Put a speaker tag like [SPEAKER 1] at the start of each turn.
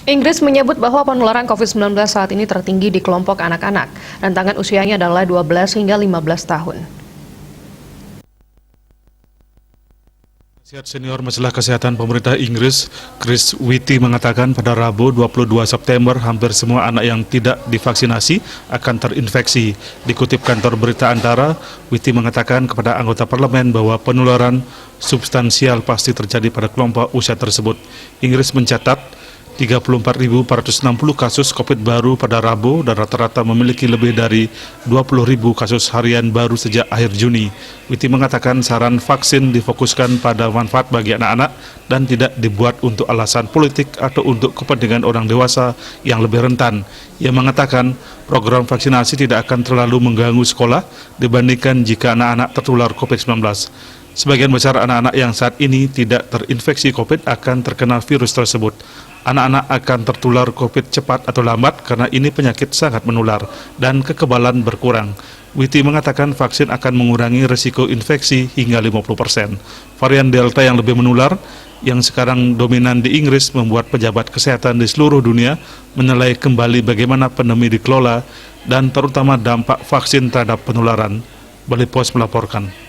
[SPEAKER 1] Inggris menyebut bahwa penularan COVID-19 saat ini tertinggi di kelompok anak-anak. Rentangan usianya adalah 12 hingga 15 tahun.
[SPEAKER 2] Penasihat Senior Masalah Kesehatan Pemerintah Inggris, Chris Whitty mengatakan pada Rabu 22 September hampir semua anak yang tidak divaksinasi akan terinfeksi. Dikutip kantor berita Antara, Whitty mengatakan kepada anggota parlemen bahwa penularan substansial pasti terjadi pada kelompok usia tersebut. Inggris mencatat 34.460 kasus COVID baru pada Rabu dan rata-rata memiliki lebih dari 20.000 kasus harian baru sejak akhir Juni. Whitty mengatakan saran vaksin difokuskan pada manfaat bagi anak-anak dan tidak dibuat untuk alasan politik atau untuk kepentingan orang dewasa yang lebih rentan. Ia mengatakan program vaksinasi tidak akan terlalu mengganggu sekolah dibandingkan jika anak-anak tertular COVID-19. Sebagian besar anak-anak yang saat ini tidak terinfeksi COVID akan terkena virus tersebut. Anak-anak akan tertular COVID cepat atau lambat karena ini penyakit sangat menular dan kekebalan berkurang. Whitty mengatakan vaksin akan mengurangi risiko infeksi hingga 50%. Varian Delta yang lebih menular yang sekarang dominan di Inggris membuat pejabat kesehatan di seluruh dunia menilai kembali bagaimana pandemi dikelola dan terutama dampak vaksin terhadap penularan. Bali Post melaporkan.